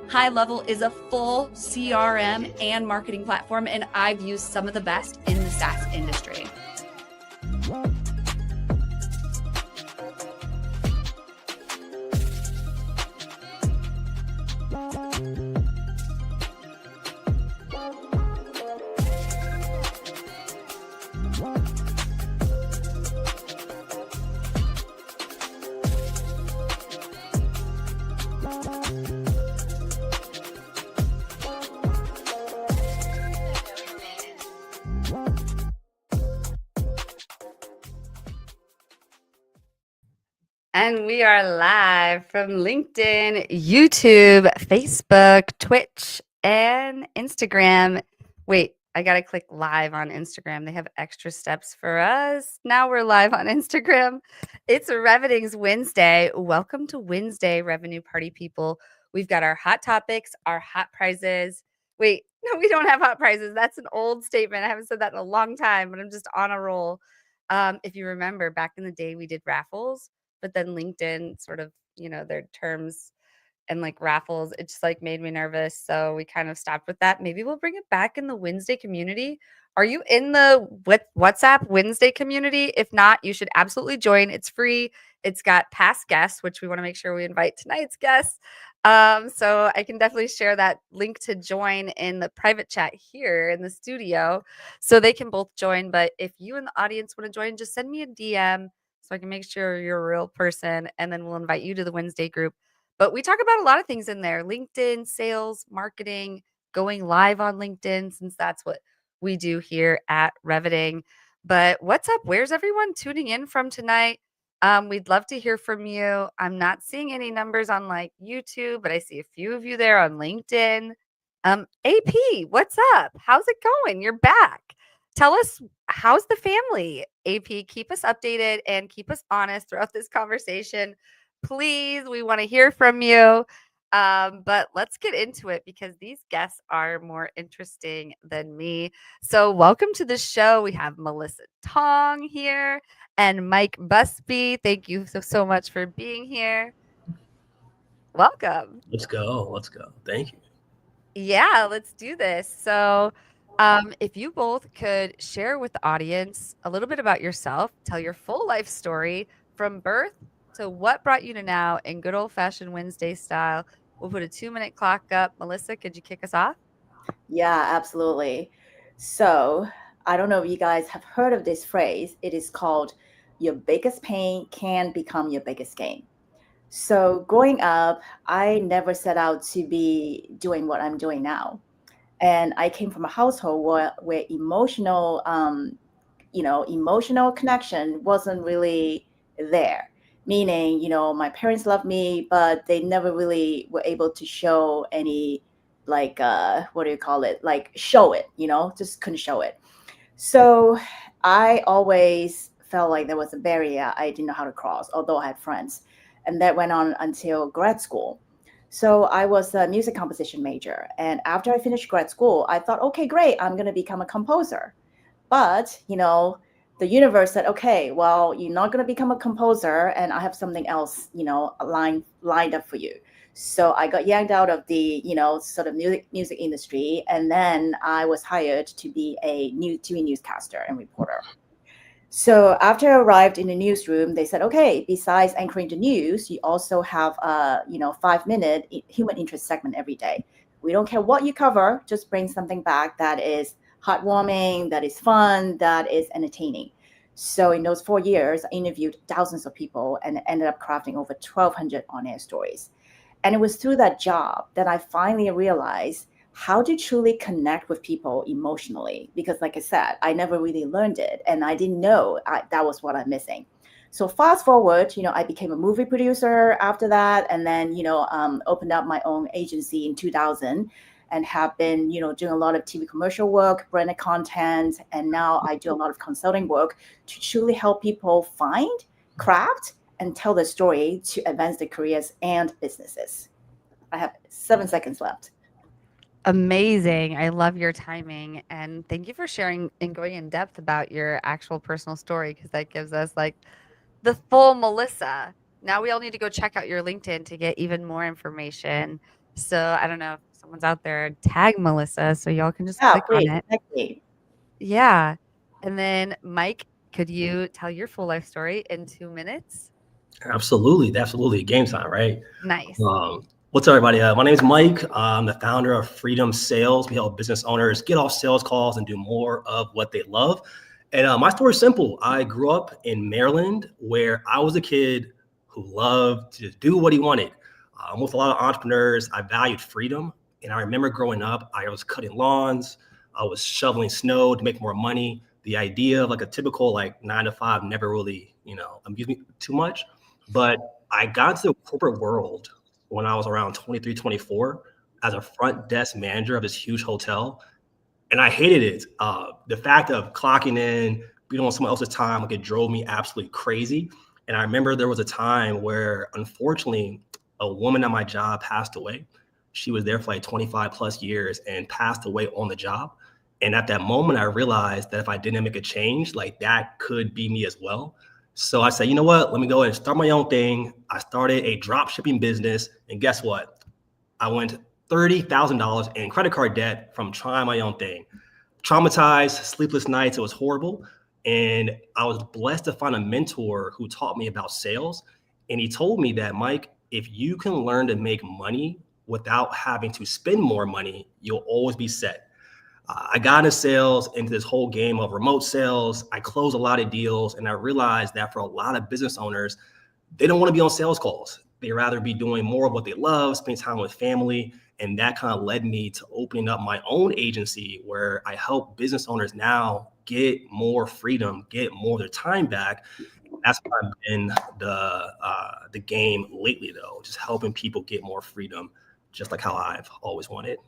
High Level is a full CRM and marketing platform, and I've used some of the best in the SaaS industry. And we are live from LinkedIn, YouTube, Facebook, Twitch, and Instagram. Wait, I got to click live on Instagram. They have extra steps for us. Now we're live on Instagram. It's Revening's Wednesday. Welcome to Wednesday, Revenue Party people. We've got our hot topics, our hot prizes. Wait, no, we don't have hot prizes. That's an old statement. I haven't said that in a long time, but I'm just on a roll. If you remember, back in the day, we did raffles. But then LinkedIn sort of, their terms and like raffles, it just like made me nervous. So we kind of stopped with that. Maybe we'll bring it back in the Wednesday community. Are you in the WhatsApp Wednesday community? If not, you should absolutely join. It's free. It's got past guests, which we want to make sure we invite tonight's guests. So I can definitely share that link to join in the private chat here in the studio so they can both join. But if you in the audience want to join, just send me a DM. So I can make sure you're a real person, and then we'll invite you to the Wednesday group. But we talk about a lot of things in there: LinkedIn, sales, marketing, going live on LinkedIn, since that's what we do here at Reveting. But what's up? Where's everyone tuning in from tonight? We'd love to hear from you. I'm not seeing any numbers on like YouTube, but I see a few of you there on LinkedIn. AP, what's up? How's it going? You're back. Tell us, how's the family? AP, keep us updated and keep us honest throughout this conversation. Please, we want to hear from you. But let's get into it because these guests are more interesting than me. So welcome to the show. We have Mellissa Tong here and Mike Busby. Thank you so much for being here. Welcome. Let's go. Thank you. Yeah, let's do this. So if you both could share with the audience a little bit about yourself, tell your full life story from birth to what brought you to now in good old-fashioned Wednesday style. We'll put a 2-minute clock up. Mellissa, could you kick us off? Yeah, absolutely. So I don't know if you guys have heard of this phrase. It is called your biggest pain can become your biggest gain. So growing up, I never set out to be doing what I'm doing now. And I came from a household where emotional connection wasn't really there. Meaning, my parents loved me, but they never really were able to show any, like, show it, just couldn't show it. So I always felt like there was a barrier I didn't know how to cross, although I had friends. And that went on until grad school. So I was a music composition major. And after I finished grad school, I thought, okay, great, I'm going to become a composer. But, the universe said, okay, well, you're not going to become a composer, and I have something else, lined up for you. So I got yanked out of the, sort of music industry. And then I was hired to be a TV newscaster and reporter. So after I arrived in the newsroom, they said, okay, besides anchoring the news, you also have a 5-minute human interest segment every day. We don't care what you cover, just bring something back that is heartwarming, that is fun, that is entertaining. So in those 4 years, I interviewed thousands of people and ended up crafting over 1,200 on-air stories. And it was through that job that I finally realized how to truly connect with people emotionally. Because like I said, I never really learned it, and I didn't know that was what I'm missing. So fast forward, I became a movie producer after that, and then, opened up my own agency in 2000 and have been, doing a lot of TV commercial work, branded content, and now I do a lot of consulting work to truly help people find, craft, and tell their story to advance their careers and businesses. I have 7 seconds left. Amazing. I love your timing. And thank you for sharing and going in depth about your actual personal story, because that gives us like the full Mellissa. Now we all need to go check out your LinkedIn to get even more information. So I don't know if someone's out there, tag Mellissa so y'all can just Yeah, click on please. it. Thank you. Yeah. And then, Mike, could you tell your full life story in 2 minutes? Absolutely. Absolutely. Game time, right? Nice. What's up, everybody? My name is Mike. I'm the founder of Freedom Sales. We help business owners get off sales calls and do more of what they love. And my story is simple. I grew up in Maryland, where I was a kid who loved to do what he wanted. With a lot of entrepreneurs, I valued freedom. And I remember growing up, I was cutting lawns. I was shoveling snow to make more money. The idea of like a typical like 9 to 5 never really, amused me too much. But I got into the corporate world when I was around 23, 24 as a front desk manager of this huge hotel. And I hated it. The fact of clocking in, being on someone else's time, like it drove me absolutely crazy. And I remember there was a time where, unfortunately, a woman at my job passed away. She was there for like 25 plus years and passed away on the job. And at that moment, I realized that if I didn't make a change, like that could be me as well. So I said, you know what? Let me go ahead and start my own thing. I started a drop shipping business. And guess what? I went $30,000 in credit card debt from trying my own thing. Traumatized, sleepless nights. It was horrible. And I was blessed to find a mentor who taught me about sales. And he told me that, Mike, if you can learn to make money without having to spend more money, you'll always be set. I got into sales, into this whole game of remote sales. I closed a lot of deals, and I realized that for a lot of business owners, they don't want to be on sales calls. They rather be doing more of what they love, spending time with family. And that kind of led me to opening up my own agency where I help business owners now get more freedom, get more of their time back. That's kind of been the game lately, though, just helping people get more freedom, just like how I've always wanted.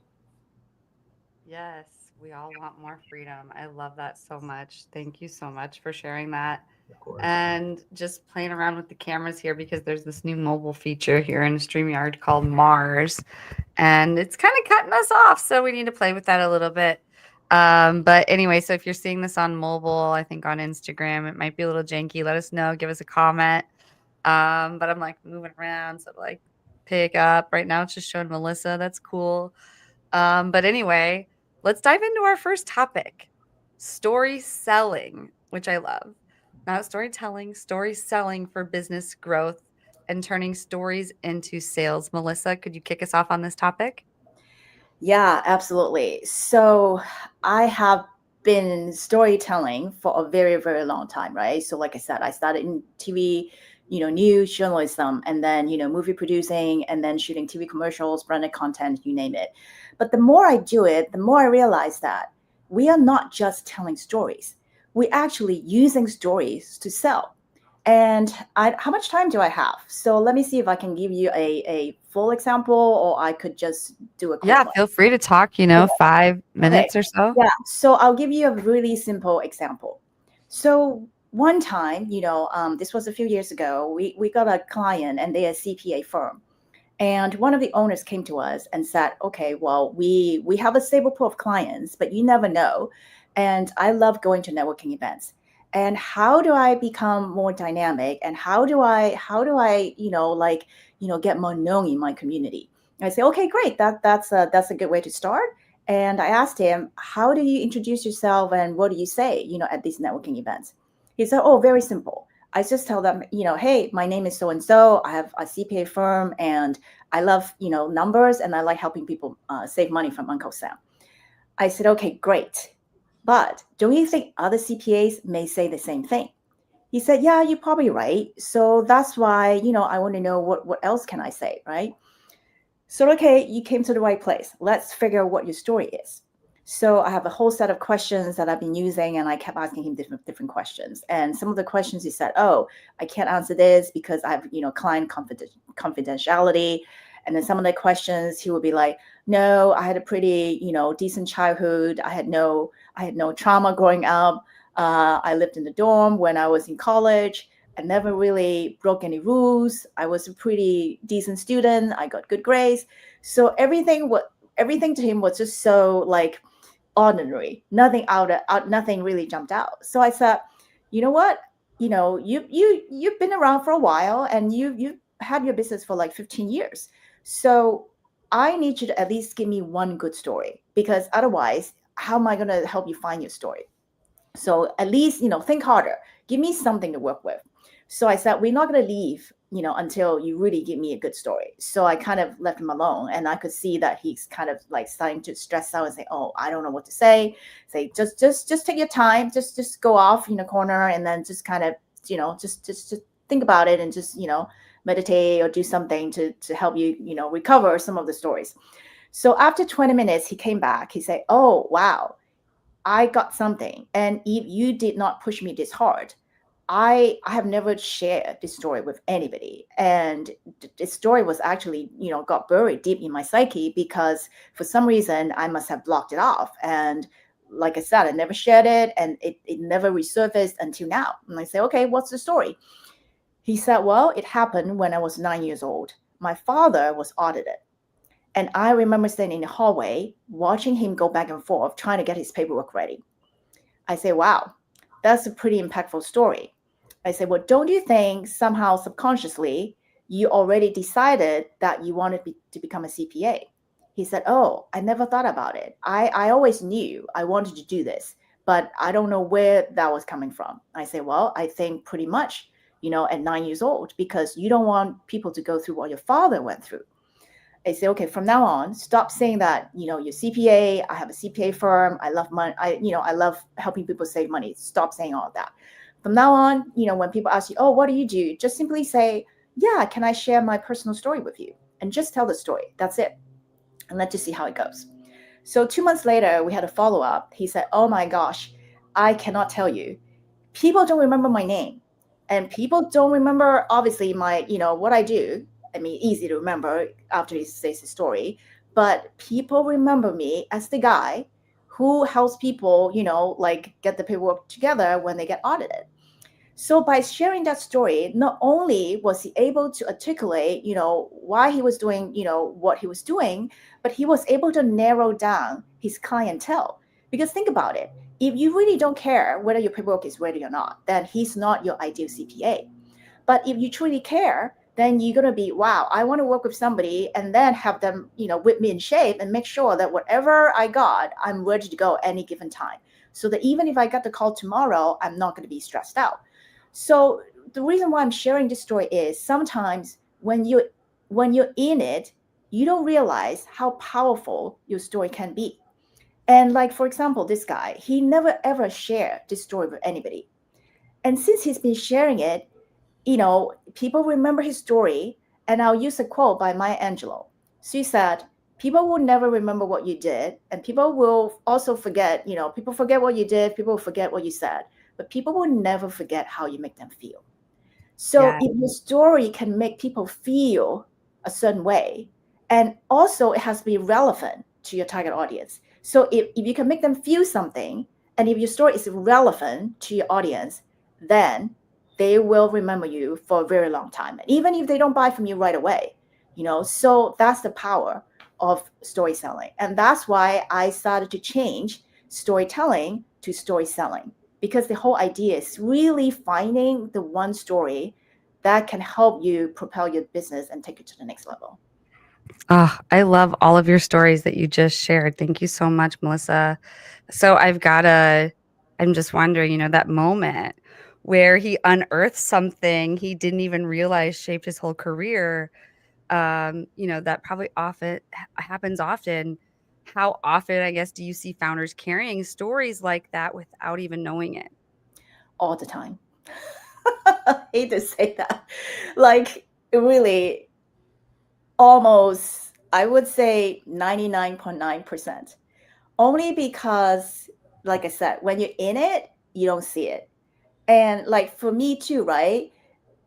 Yes, we all want more freedom. I love that so much. Thank you so much for sharing that. Of course. And just playing around with the cameras here, because there's this new mobile feature here in StreamYard called Mars, and it's kind of cutting us off. So we need to play with that a little bit. But anyway, so if you're seeing this on mobile, I think on Instagram, it might be a little janky. Let us know. Give us a comment. But I'm like moving around, so like pick up. Right now it's just showing Mellissa. That's cool. But anyway, let's dive into our first topic, story selling, which I love. Not storytelling, story selling for business growth and turning stories into sales. Mellissa, could you kick us off on this topic? Yeah, absolutely. So I have been storytelling for a very, very long time, right? So like I said, I started in TV, news journalism, and then, movie producing, and then shooting TV commercials, branded content, you name it. But the more I do it, the more I realize that we are not just telling stories. We're actually using stories to sell. And how much time do I have? So let me see if I can give you a full example, or I could just do a quick Yeah, one. feel free to talk, Okay. 5 minutes or so. Yeah. So I'll give you a really simple example. So one time, this was a few years ago, we got a client, and they're a CPA firm. And one of the owners came to us and said, okay, well, we have a stable pool of clients, but you never know. And I love going to networking events. And how do I become more dynamic? And how do I, get more known in my community? And I say, okay, great. That's a good way to start. And I asked him, how do you introduce yourself and what do you say, at these networking events? He said, oh, very simple. I just tell them, hey, my name is so-and-so. I have a CPA firm, and I love, numbers, and I like helping people save money from Uncle Sam. I said, okay, great. But don't you think other CPAs may say the same thing? He said, yeah, you're probably right. So that's why, I want to know what else can I say, right? So, okay, you came to the right place. Let's figure out what your story is. So I have a whole set of questions that I've been using, and I kept asking him different questions. And some of the questions he said, oh, I can't answer this because I have, client confidentiality. And then some of the questions he would be like, no, I had a pretty, decent childhood. I had no trauma growing up. I lived in the dorm when I was in college. I never really broke any rules. I was a pretty decent student. I got good grades. So everything to him was just so like ordinary. Nothing really jumped out. So I said, you know what? You've been around for a while, and you had your business for like 15 years. So I need you to at least give me one good story, because otherwise, how am I going to help you find your story? So at least, think harder. Give me something to work with. So I said, we're not going to leave, until you really give me a good story. So I kind of left him alone, and I could see that he's kind of like starting to stress out and say, oh, I don't know what to say. Say, just take your time. Just go off in a corner, and then just kind of, just think about it, and just, meditate or do something to help you, recover some of the stories. So after 20 minutes, he came back. He said, oh, wow, I got something. And if you did not push me this hard, I have never shared this story with anybody. And this story was actually, got buried deep in my psyche, because for some reason I must have blocked it off. And like I said, I never shared it, and it never resurfaced until now. And I say, okay, what's the story? He said, well, it happened when I was 9 years old. My father was audited. And I remember standing in the hallway, watching him go back and forth, trying to get his paperwork ready. I say, wow, that's a pretty impactful story. I say, well, don't you think somehow subconsciously you already decided that you wanted to become a CPA? He said, oh, I never thought about it. I always knew I wanted to do this, but I don't know where that was coming from. I say, well, I think pretty much, at 9 years old, because you don't want people to go through what your father went through. I say, okay, from now on, stop saying that, you're CPA, I have a CPA firm, I love money, I love helping people save money. Stop saying all of that. From now on, when people ask you, oh, what do you do? Just simply say, yeah, can I share my personal story with you? And just tell the story. That's it. And let's just see how it goes. So 2 months later, we had a follow-up. He said, oh my gosh, I cannot tell you. People don't remember my name. And people don't remember, obviously, my, what I do. I mean, easy to remember after he says his story. But people remember me as the guy who helps people, like get the paperwork together when they get audited. So by sharing that story, not only was he able to articulate, why he was doing, what he was doing, but he was able to narrow down his clientele. Because think about it. If you really don't care whether your paperwork is ready or not, then he's not your ideal CPA. But if you truly care, then you're going to be, wow, I want to work with somebody and then have them, whip me in shape and make sure that whatever I got, I'm ready to go any given time. So that even if I got the call tomorrow, I'm not going to be stressed out. So the reason why I'm sharing this story is sometimes when you're in it, you don't realize how powerful your story can be. And like, for example, this guy, he never ever shared this story with anybody. And since he's been sharing it, people remember his story. And I'll use a quote by Maya Angelou. She said, people will never remember what you did. And people will also forget, people forget what you did. People will forget what you said. But people will never forget how you make them feel. So if your story can make people feel a certain way, and also it has to be relevant to your target audience. So if you can make them feel something, and if your story is relevant to your audience, then they will remember you for a very long time. And even if they don't buy from you right away, so that's the power of story selling. And that's why I started to change storytelling to story selling. Because the whole idea is really finding the one story that can help you propel your business and take it to the next level. Oh, I love all of your stories that you just shared. Thank you so much, Mellissa. So I'm just wondering, that moment where he unearthed something he didn't even realize shaped his whole career. That probably often happens often. how often, I guess, do you see founders carrying stories like that without even knowing it? All the time. I hate to say that. Like, really, almost, I would say 99.9%. Only because, like I said, when you're in it, you don't see it. And like for me too, right?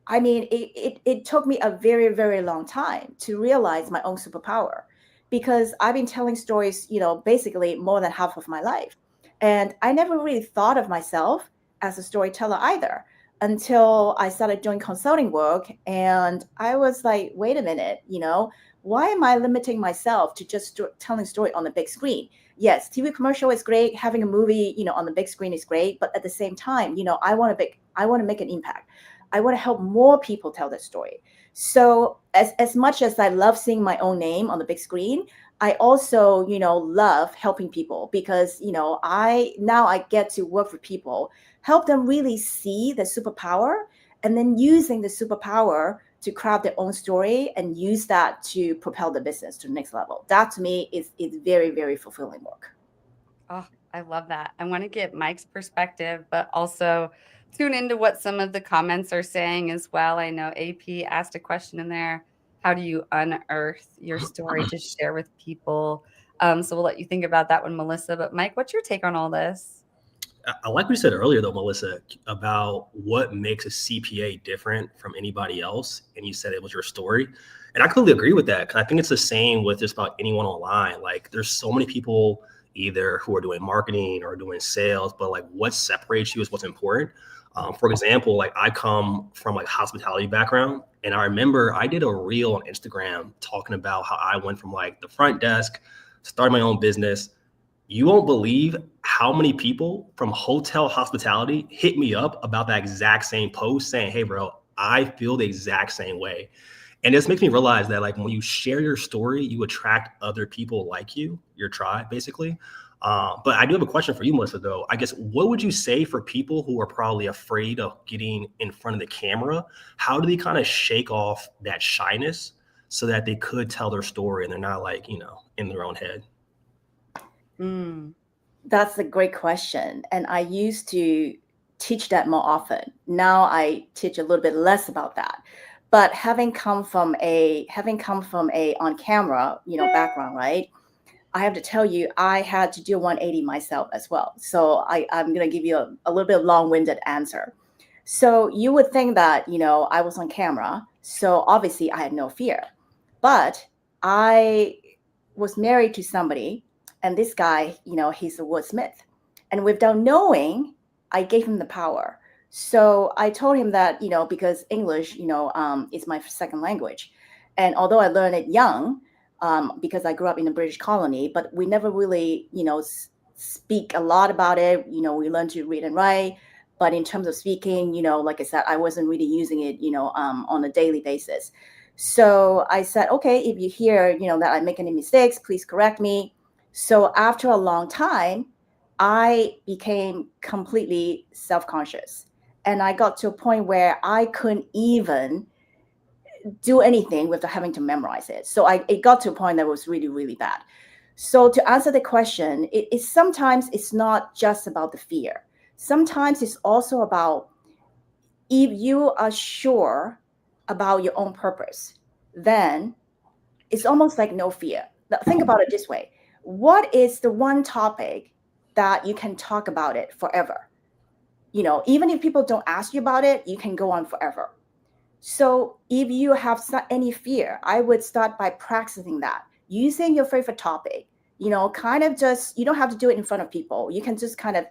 I mean, it took me a very, very long time to realize my own superpower because I've been telling stories, basically more than half of my life. And I never really thought of myself as a storyteller either until I started doing consulting work. And I was like, wait a minute, why am I limiting myself to just telling story on the big screen? Yes, TV commercial is great. Having a movie, on the big screen is great. But at the same time, I want to make an impact. I want to help more people tell their story. So as much as I love seeing my own name on the big screen, I also, love helping people because, I get to work with people, help them really see the superpower and then using the superpower to craft their own story and use that to propel the business to the next level. That to me is very, very fulfilling work. Oh, I love that. I want to get Mike's perspective, but also tune into what some of the comments are saying as well. I know AP asked a question in there. How do you unearth your story to share with people? So we'll let you think about that one, Mellissa. But Mike, what's your take on all this? I like what you said earlier, though, Mellissa, about what makes a CPA different from anybody else. And you said it was your story. And I completely agree with that. Because I think it's the same with just about anyone online. Like, there's so many people either who are doing marketing or doing sales, but like what separates you is what's important. For example, like I come from like hospitality background. And I remember I did a reel on Instagram talking about how I went from like the front desk, started my own business. You won't believe how many people from hotel hospitality hit me up about that exact same post saying, hey, bro, I feel the exact same way. And this makes me realize that like when you share your story, you attract other people like you, your tribe, basically. But I do have a question for you, Melissa, though. I guess what would you say for people who are probably afraid of getting in front of the camera? How do they kind of shake off that shyness so that they could tell their story and they're not like, in their own head? Mm. That's a great question. And I used to teach that more often. Now I teach a little bit less about that. But having come from a on camera, background, right? I have to tell you, I had to do a 180 myself as well. So I'm going to give you a little bit of long-winded answer. So you would think that, I was on camera. So obviously I had no fear. But I was married to somebody, and this guy, he's a wordsmith. And without knowing, I gave him the power. So I told him that, because English, is my second language. And although I learned it young, because I grew up in the British colony, but we never really, speak a lot about it. We learned to read and write. But in terms of speaking, like I said, I wasn't really using it, on a daily basis. So I said, okay, if you hear, that I make any mistakes, please correct me. So after a long time, I became completely self-conscious. And I got to a point where I couldn't even do anything without having to memorize it. So it got to a point that was really, really bad. So to answer the question, sometimes it's not just about the fear. Sometimes it's also about if you are sure about your own purpose, then it's almost like no fear. Now, think about it this way. What is the one topic that you can talk about it forever? Even if people don't ask you about it, you can go on forever. So if you have any fear, I would start by practicing that, using your favorite topic, kind of just, you don't have to do it in front of people. You can just kind of,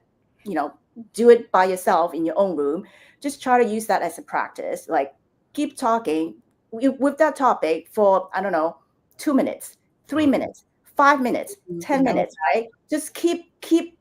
do it by yourself in your own room. Just try to use that as a practice. Like keep talking with that topic for, I don't know, 2 minutes, 3 minutes, 5 minutes, 10 minutes, right? Just keep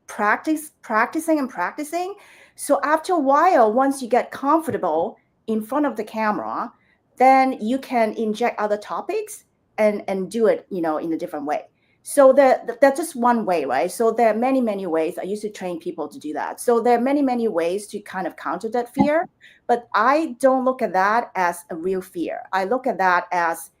practicing and practicing. So after a while, once you get comfortable in front of the camera, then you can inject other topics and do it, in a different way. So that's just one way, right? So there are many, many ways. I used to train people to do that. So there are many, many ways to kind of counter that fear. But I don't look at that as a real fear. I look at that as,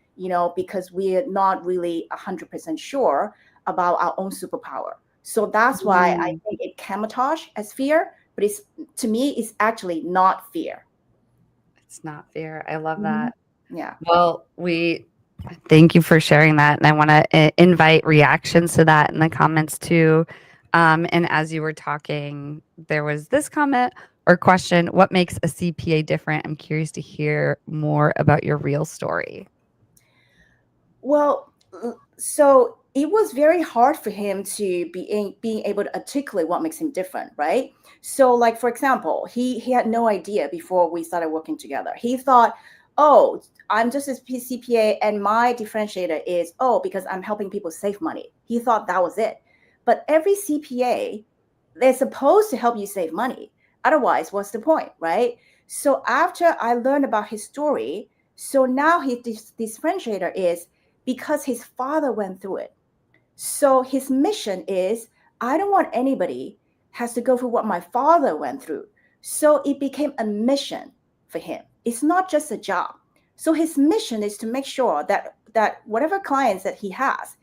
because we're not really 100% sure about our own superpower. So that's why I think it camouflage as fear, but it's, to me, it's actually not fear. It's not fear. I love Mhm. that. Yeah. Well, thank you for sharing that. And I want to invite reactions to that in the comments too. And as you were talking, there was this comment or question: what makes a CPA different? I'm curious to hear more about your real story. Well, so it was very hard for him to being able to articulate what makes him different, right? So, like for example, he had no idea before we started working together. He thought, oh, I'm just a CPA, and my differentiator is, oh, because I'm helping people save money. He thought that was it. But every CPA, they're supposed to help you save money. Otherwise, what's the point, right? So after I learned about his story, so now his differentiator is because his father went through it. So his mission is, I don't want anybody has to go through what my father went through. So it became a mission for him. It's not just a job. So his mission is to make sure that whatever clients that he has,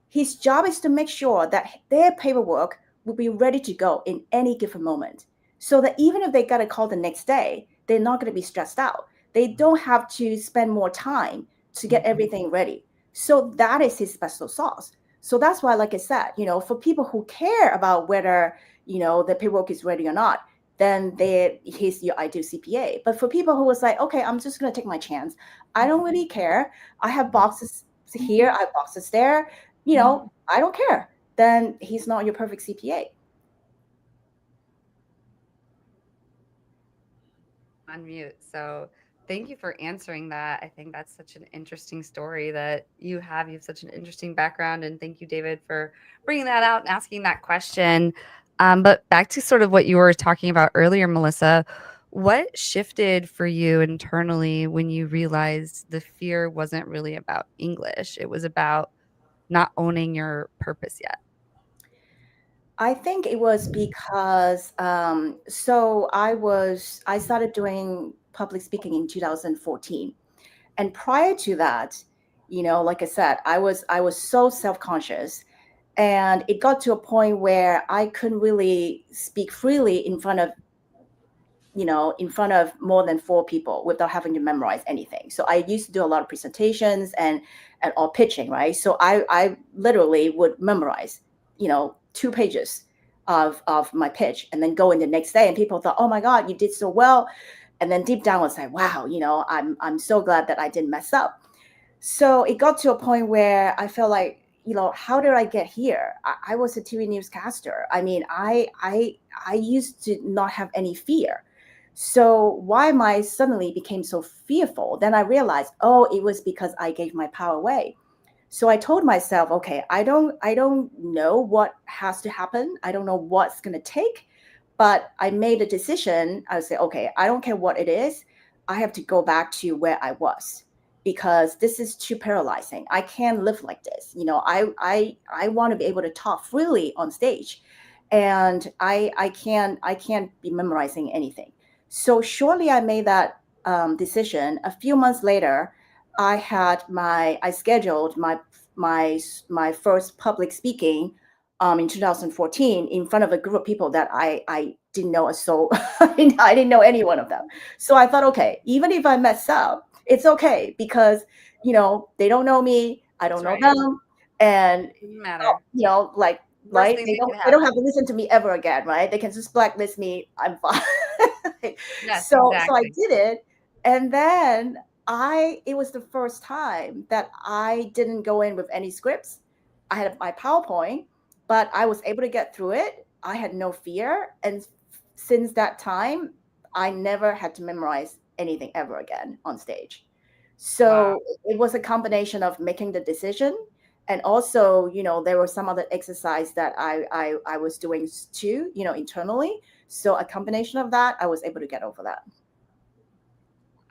his job is to make sure that their paperwork will be ready to go in any given moment. So that even if they got a call the next day, they're not going to be stressed out. They don't have to spend more time to get everything ready. So that is his special sauce. So that's why, like I said, for people who care about whether, the paperwork is ready or not, then he's your ideal CPA. But for people who was like, okay, I'm just going to take my chance. I don't really care. I have boxes here, I have boxes there. I don't care. Then he's not your perfect CPA. On mute. So thank you for answering that. I think that's such an interesting story that you have. You have such an interesting background. And thank you, David, for bringing that out and asking that question. But back to sort of what you were talking about earlier, Mellissa, what shifted for you internally when you realized the fear wasn't really about English? It was about not owning your purpose yet. I think it was because so I started doing public speaking in 2014, and prior to that, like I said, I was so self-conscious, and it got to a point where I couldn't really speak freely in front of more than 4 people without having to memorize anything. So I used to do a lot of presentations and all pitching, right? So I literally would memorize, 2 pages of my pitch and then go in the next day. And people thought, oh my God, you did so well. And then deep down I was like, wow, I'm so glad that I didn't mess up. So it got to a point where I felt like, how did I get here? I was a TV newscaster. I mean, I used to not have any fear. So why am I suddenly became so fearful? Then I realized, oh, it was because I gave my power away. So I told myself, okay, I don't know what has to happen. I don't know what's going to take, but I made a decision. I would say, okay, I don't care what it is. I have to go back to where I was because this is too paralyzing. I can't live like this. I want to be able to talk freely on stage, and I can't be memorizing anything. So shortly I made that decision. A few months later, I scheduled my first public speaking in 2014 in front of a group of people that I didn't know a soul. I didn't know any one of them. So I thought, okay, even if I mess up, it's okay because they don't know me, I don't know them, and Doesn't matter. like Worst right, thing they that don't could they don't happen. have to listen to me ever again, right? They can just blacklist me. I'm fine. Yes, So I exactly. did it, and then it was the first time that I didn't go in with any scripts. I had my PowerPoint, but I was able to get through it. I had no fear, and since that time, I never had to memorize anything ever again on stage. So Wow. it was a combination of making the decision, and also, there were some other exercise that I was doing too, internally. So a combination of that, I was able to get over that.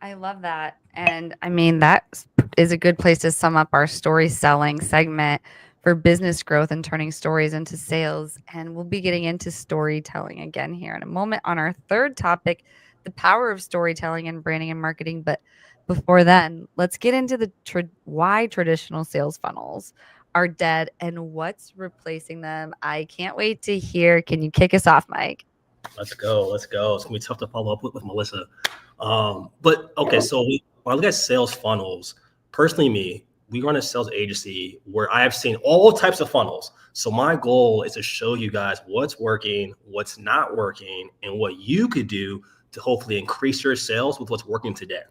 I love that. And I mean, that is a good place to sum up our story selling segment for business growth and turning stories into sales. And we'll be getting into storytelling again here in a moment on our third topic, the power of storytelling and branding and marketing. But before then, let's get into the why traditional sales funnels are dead and what's replacing them? I can't wait to hear. Can you kick us off, Mike? Let's go. It's gonna be tough to follow up with Mellissa. But okay, so when I look at sales funnels, personally, we run a sales agency where I have seen all types of funnels. So my goal is to show you guys what's working, what's not working, and what you could do to hopefully increase your sales with what's working today.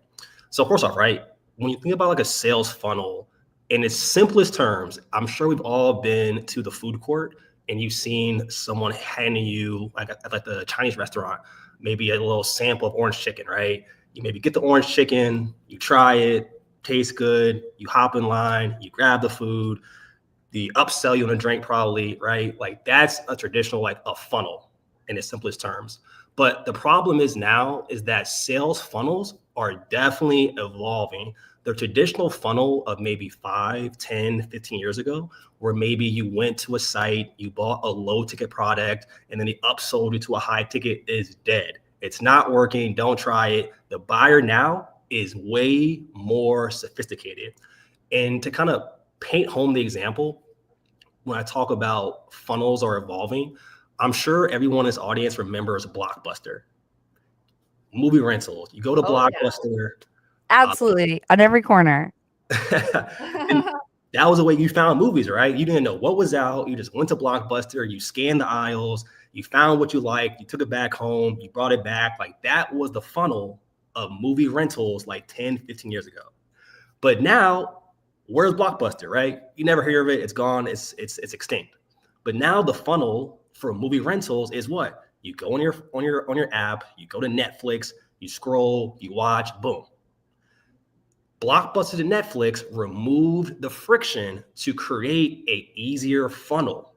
So first off, right, when you think about like a sales funnel, in its simplest terms, I'm sure we've all been to the food court and you've seen someone handing you like at the Chinese restaurant, maybe a little sample of orange chicken, right? You maybe get the orange chicken, you try it, tastes good, you hop in line, you grab the food, the upsell you on a drink probably, right? Like that's a traditional, like a funnel in its simplest terms. But the problem is now is that sales funnels are definitely evolving. The traditional funnel of maybe 5, 10, 15 years ago, where maybe you went to a site, you bought a low ticket product, and then they upsold you to a high ticket is dead. It's not working. Don't try it. The buyer now is way more sophisticated. And to kind of paint home the example, when I talk about funnels are evolving, I'm sure everyone in this audience remembers Blockbuster. Movie rentals. You go to Blockbuster. Absolutely. On every corner. And that was the way you found movies, right? You didn't know what was out. You just went to Blockbuster. You scanned the aisles. You found what you liked. You took it back home. You brought it back. Like that was the funnel of movie rentals like 10, 15 years ago. But now, where's Blockbuster, right? You never hear of it. It's gone. It's extinct. But now the funnel for movie rentals is what? You go on your app, you go to Netflix, you scroll, you watch, boom. Blockbuster to Netflix removed the friction to create a easier funnel,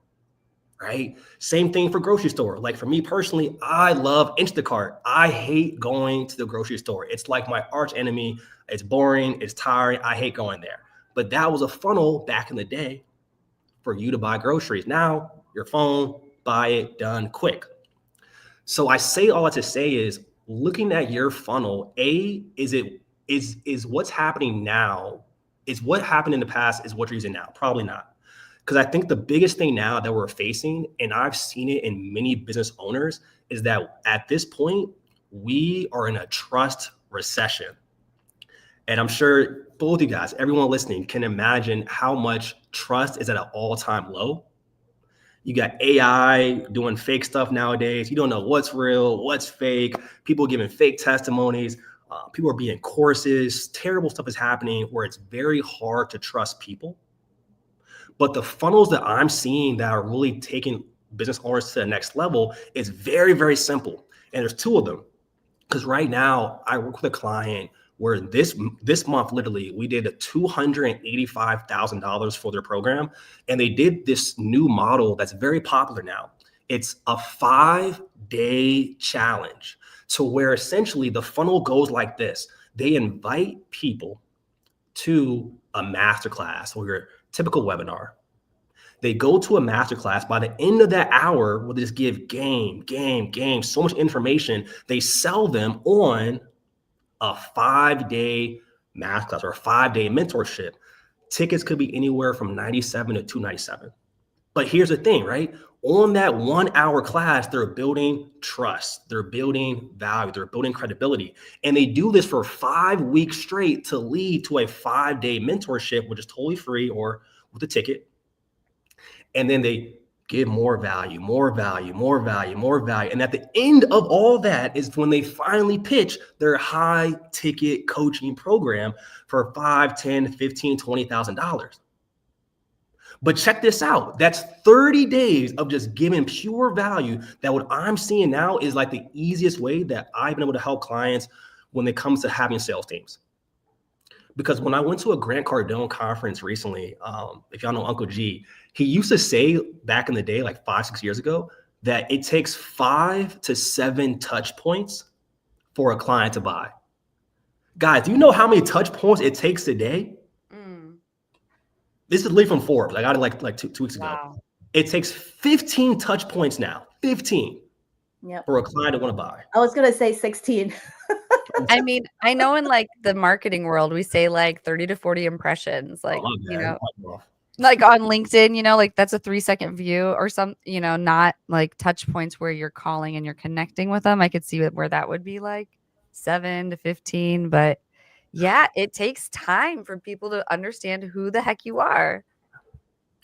right? Same thing for grocery store. Like for me personally, I love Instacart. I hate going to the grocery store. It's like my arch enemy. It's boring. It's tiring. I hate going there. But that was a funnel back in the day for you to buy groceries. Now, your phone, buy it, done, quick. So I say all that to say is looking at your funnel, is what's happening now, is what happened in the past is what you're using now? Probably not. Because I think the biggest thing now that we're facing, and I've seen it in many business owners, is that at this point, we are in a trust recession. And I'm sure both you guys, everyone listening, can imagine how much trust is at an all-time low. You got AI doing fake stuff nowadays. You don't know what's real, what's fake. People giving fake testimonies. People are being courses. Terrible stuff is happening where it's very hard to trust people. But the funnels that I'm seeing that are really taking business owners to the next level is very, very simple. And there's two of them. Because right now I work with a client where this month, literally, we did $285,000 for their program. And they did this new model that's very popular now. It's a 5-day challenge. So where essentially the funnel goes like this. They invite people to a masterclass or your typical webinar. They go to a masterclass. By the end of that hour, we'll just give game, so much information. They sell them on a 5-day masterclass or a 5-day mentorship. Tickets could be anywhere from $97 to $297. But here's the thing, right? On that 1-hour class, they're building trust, they're building value, they're building credibility. And they do this for 5 weeks straight to lead to a 5-day mentorship, which is totally free or with a ticket. And then they give more value. And at the end of all that is when they finally pitch their high ticket coaching program for $5,000, $10,000, $15,000, $20,000. But check this out. That's 30 days of just giving pure value. That what I'm seeing now is like the easiest way that I've been able to help clients when it comes to having sales teams. Because when I went to a Grant Cardone conference recently, if y'all know Uncle G, he used to say back in the day, like 5, 6 years ago, that it takes 5 to 7 touch points for a client to buy. Guys, do you know how many touch points it takes today? This is literally from Forbes. I got it like two weeks ago. Wow. It takes 15 touch points now, 15 Yep. for a client to want to buy. I was going to say 16. I mean, I know in like the marketing world, we say like 30 to 40 impressions, like, you know, Like on LinkedIn, like that's a 3-second view or some, not like touch points where you're calling and you're connecting with them. I could see where that would be like 7 to 15. But yeah, it takes time for people to understand who the heck you are.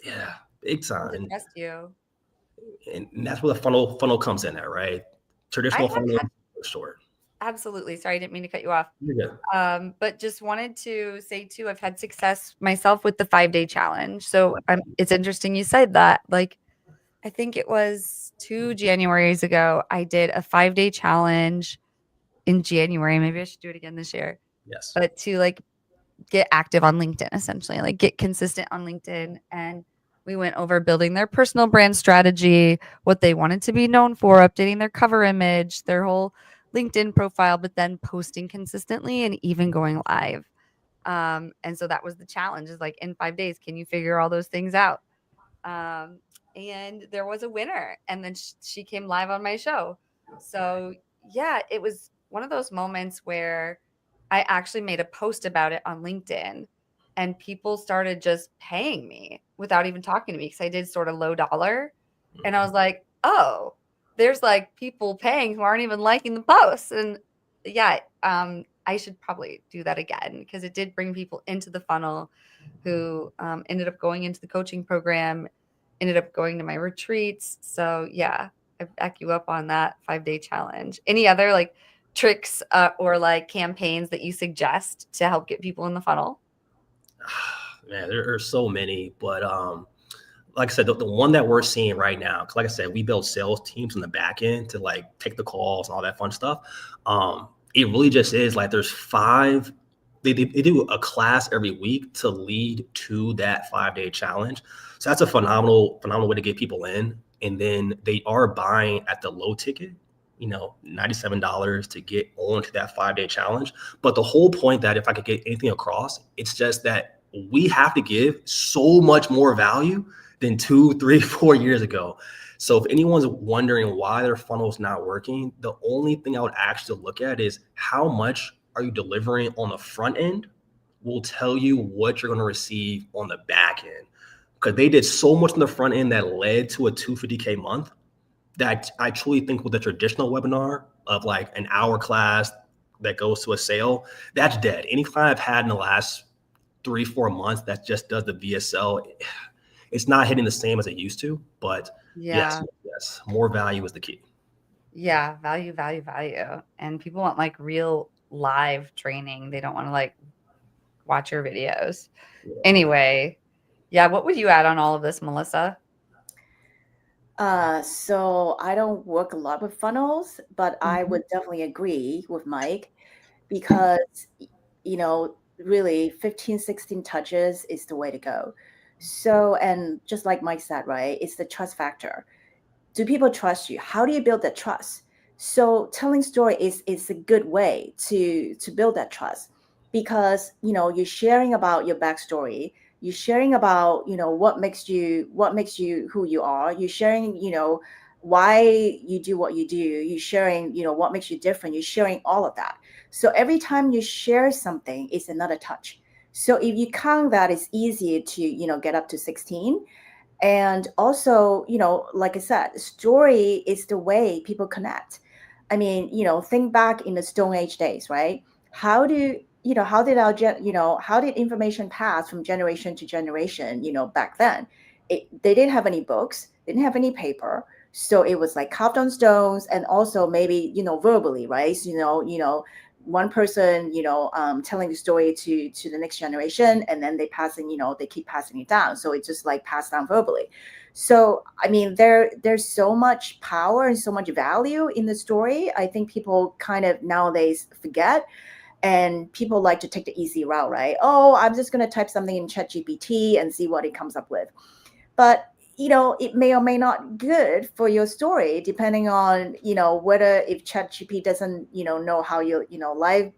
Yeah, big And time. to trust you. And that's where the funnel comes in there, right? I Traditional have funnel, had, short. absolutely. Sorry, I didn't mean to cut you off. You're good. But just wanted to say too, I've had success myself with the 5-day challenge. So it's interesting you said that. Like, I think it was 2 Januaries ago, I did a 5-day challenge in January. Maybe I should do it again this year. Yes. But to like get active on LinkedIn, essentially, like get consistent on LinkedIn. And we went over building their personal brand strategy, what they wanted to be known for, updating their cover image, their whole LinkedIn profile, but then posting consistently and even going live. And so that was the challenge, is like, in 5 days, can you figure all those things out? Um, and there was a winner, and then she came live on my show. So yeah, it was one of those moments where I actually made a post about it on LinkedIn, and people started just paying me without even talking to me, because I did sort of low dollar. And I was like, oh, there's like people paying who aren't even liking the posts. And yeah, I should probably do that again, because it did bring people into the funnel who ended up going into the coaching program, ended up going to my retreats. So yeah, I back you up on that 5-day challenge. Any other like tricks or like campaigns that you suggest to help get people in the funnel? Man, there are so many, but like I said, the one that we're seeing right now, because like I said, we build sales teams in the back end to like take the calls and all that fun stuff. It really just is like there's 5. They do a class every week to lead to that 5-day challenge. So that's a phenomenal way to get people in. And then they are buying at the low ticket, $97 to get onto that 5-day challenge. But the whole point, that if I could get anything across, it's just that we have to give so much more value than 2, 3, 4 years ago. So if anyone's wondering why their funnel is not working, the only thing I would actually look at is how much are you delivering on the front end will tell you what you're going to receive on the back end. Because they did so much on the front end that led to a $250K month, that I truly think with a traditional webinar of like an hour class that goes to a sale, that's dead. Any client I've had in the last 3, 4 months that just does the VSL, it's not hitting the same as it used to. But Yeah. yes, more value is the key. Yeah. Value, value, value. And people want like real live training. They don't want to like watch your videos. Yeah. Anyway, yeah. What would you add on all of this, Mellissa? So I don't work a lot with funnels, but I would definitely agree with Mike, because, really 15, 16 touches is the way to go. So, and just like Mike said, right, it's the trust factor. Do people trust you? How do you build that trust? So telling story is a good way to build that trust, because you're sharing about your backstory, you're sharing about what makes you who you are, you're sharing why you do what you do, you're sharing what makes you different, you're sharing all of that. So every time you share something, it's another touch. So if you count that, it's easier to get up to 16. And also, like I said, story is the way people connect. I mean, think back in the Stone Age days, right? How did how did information pass from generation to generation, back then? They didn't have any books, didn't have any paper. So it was like carved on stones, and also maybe, verbally, right? So, one person, telling the story to the next generation, and then they keep passing it down. So it's just like passed down verbally. So, I mean, there's so much power and so much value in the story. I think people kind of nowadays forget, and people like to take the easy route, right? Oh, I'm just going to type something in ChatGPT and see what it comes up with. But it may or may not good for your story, depending on whether, if ChatGPT doesn't know how your live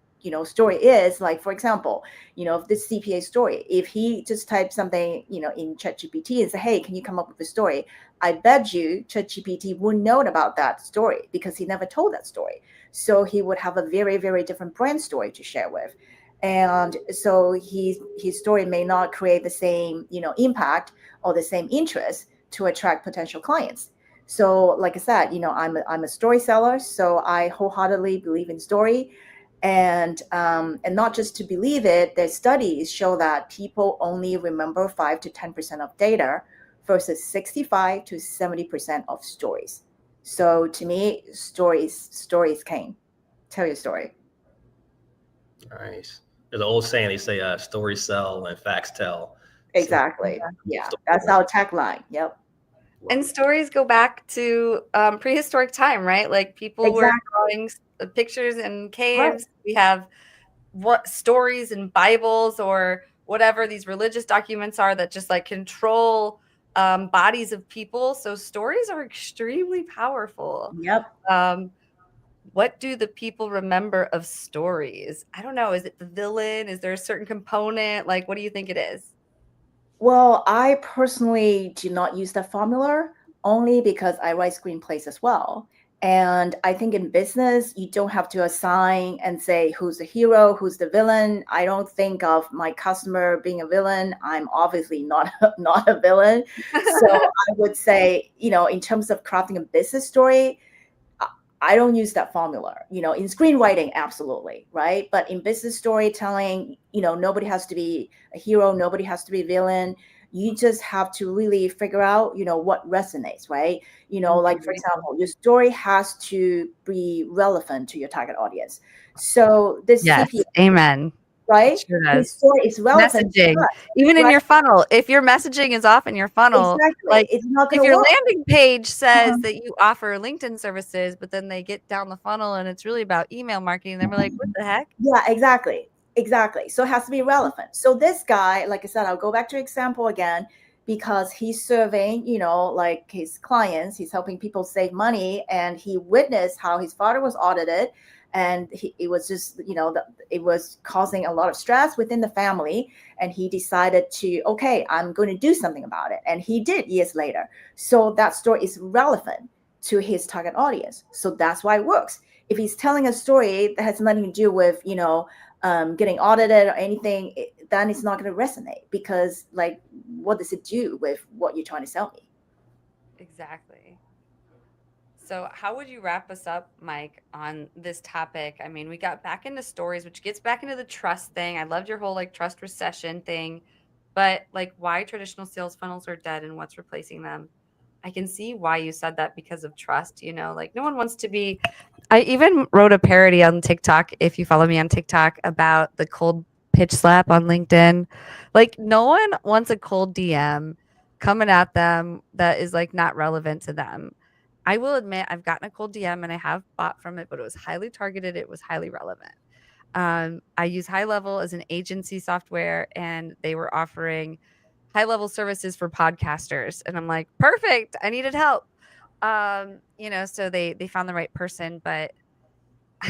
story is. Like, for example, if this CPA story, if he just types something in ChatGPT and say, hey, can you come up with a story, I bet you ChatGPT wouldn't know about that story, because he never told that story. So he would have a very, very different brand story to share with. And so his story may not create the same, impact or the same interest to attract potential clients. So like I said, I'm a story seller, so I wholeheartedly believe in story. And not just to believe it, there's studies show that people only remember 5 to 10% of data versus 65 to 70% of stories. So to me, stories king. Tell your story. Nice. There's an old saying, they say stories sell and facts tell. So Exactly. Yeah, that's our tagline. Yep. And stories go back to prehistoric time, right? Like people were Exactly. drawing pictures in Right. caves. We have what stories and Bibles or whatever these religious documents are that just like control bodies of people. So stories are extremely powerful. Yep. What do the people remember of stories? I don't know. Is it the villain? Is there a certain component? Like, what do you think it is? Well, I personally do not use that formula only because I write screenplays as well. And I think in business, you don't have to assign and say who's the hero, who's the villain. I don't think of my customer being a villain. I'm obviously not not a villain. So I would say, in terms of crafting a business story, I don't use that formula. In screenwriting, absolutely, right? But in business storytelling, nobody has to be a hero, nobody has to be a villain. You just have to really figure out, what resonates, right? Like for example, your story has to be relevant to your target audience. So this Yes, CPA, amen. right? It sure His does. story is relevant to Messaging, us, even in right? your funnel, if your messaging is off in your funnel, Exactly. like It's not if going to your work. landing page says Uh-huh. that you offer LinkedIn services, but then they get down the funnel and it's really about email marketing, then we're like, what the heck? Yeah, exactly. Exactly. So it has to be relevant. So this guy, like I said, I'll go back to example again because he's serving, like his clients, he's helping people save money, and he witnessed how his father was audited, and it was just, it was causing a lot of stress within the family, and he decided to, okay, I'm going to do something about it, and he did years later. So that story is relevant to his target audience. So that's why it works. If he's telling a story that has nothing to do with, getting audited or anything, then it's not going to resonate because, like, what does it do with what you're trying to sell me? Exactly. So, how would you wrap us up, Mike, on this topic? I mean, we got back into stories, which gets back into the trust thing. I loved your whole like trust recession thing, but like why traditional sales funnels are dead and what's replacing them. I can see why you said that because of trust, like no one wants to be. I even wrote a parody on TikTok, if you follow me on TikTok, about the cold pitch slap on LinkedIn. Like, no one wants a cold DM coming at them that is like not relevant to them. I will admit I've gotten a cold DM and I have bought from it, but it was highly targeted. It was highly relevant. I use High Level as an agency software, and they were offering high level services for podcasters. And I'm like, perfect. I needed help. So they found the right person, but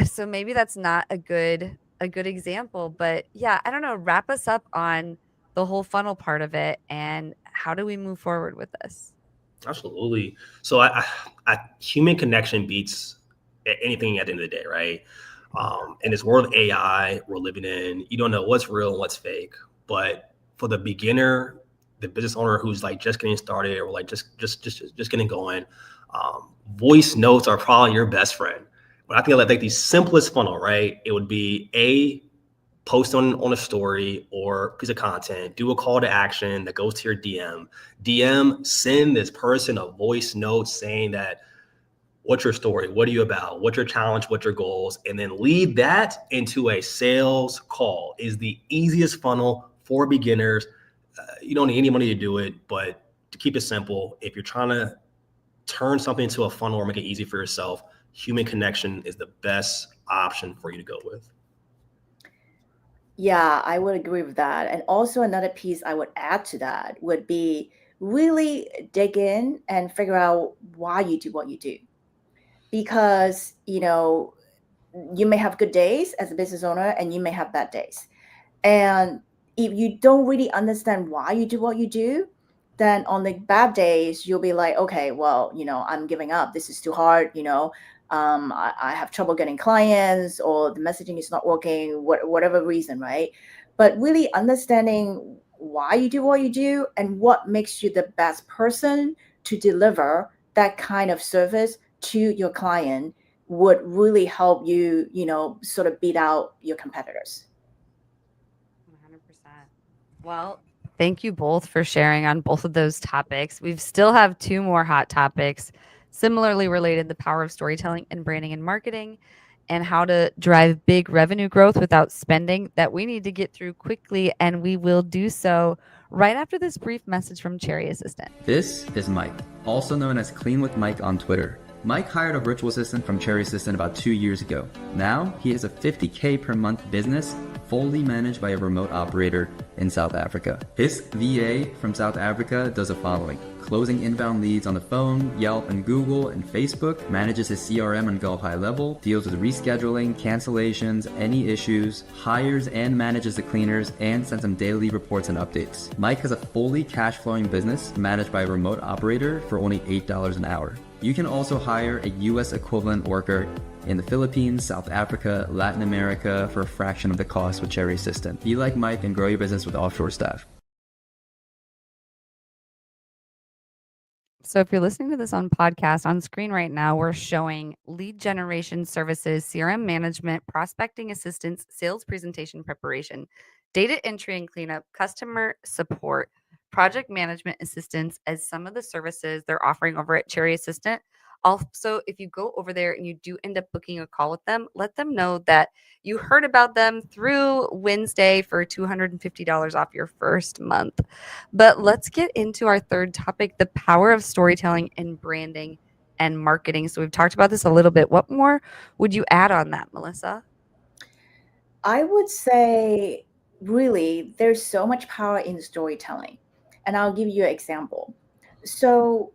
so maybe that's not a good example. But yeah, I don't know. Wrap us up on the whole funnel part of it, and how do we move forward with this? Absolutely. So human connection beats anything at the end of the day, right? In this world of AI we're living in, you don't know what's real and what's fake. But for the beginner, the business owner who's like just getting started or like just getting going, voice notes are probably your best friend. But I think like the simplest funnel, right? It would be post on a story or piece of content, do a call to action that goes to your DM, send this person a voice note saying that, what's your story? What are you about? What's your challenge? What's your goals? And then lead that into a sales call is the easiest funnel for beginners. You don't need any money to do it, but to keep it simple, if you're trying to turn something into a funnel or make it easy for yourself, human connection is the best option for you to go with. Yeah, I would agree with that. And also another piece I would add to that would be really dig in and figure out why you do what you do. Because, you may have good days as a business owner and you may have bad days. And if you don't really understand why you do what you do, then on the bad days, you'll be like, okay, well, I'm giving up. This is too hard. I have trouble getting clients, or the messaging is not working, whatever reason, right? But really understanding why you do what you do and what makes you the best person to deliver that kind of service to your client would really help you, sort of beat out your competitors. 100%. Well, thank you both for sharing on both of those topics. We still have two more hot topics, similarly related: the power of storytelling and branding and marketing, and how to drive big revenue growth without spending, that we need to get through quickly. And we will do so right after this brief message from Cherry Assistant. This is Mike, also known as Clean with Mike on Twitter. Mike hired a virtual assistant from Cherry Assistant about 2 years ago. Now he has a $50K per month business, fully managed by a remote operator in South Africa. His VA from South Africa does the following: closing inbound leads on the phone, Yelp and Google and Facebook, manages his CRM on Gulf High level, deals with rescheduling, cancellations, any issues, hires and manages the cleaners, and sends them daily reports and updates. Mike has a fully cash flowing business managed by a remote operator for only $8 an hour. You can also hire a US equivalent worker in the Philippines, South Africa, Latin America for a fraction of the cost with Cherry Assistant. Be like Mike and grow your business with offshore staff. So if you're listening to this on podcast, on screen right now, we're showing lead generation services, CRM management, prospecting assistance, sales presentation preparation, data entry and cleanup, customer support, project management assistance as some of the services they're offering over at Cherry Assistant. Also, if you go over there and you do end up booking a call with them, let them know that you heard about them through WinsDay for $250 off your first month. But let's get into our third topic: the power of storytelling and branding and marketing. So we've talked about this a little bit. What more would you add on that, Mellissa? I would say, really, there's so much power in storytelling. And I'll give you an example. So,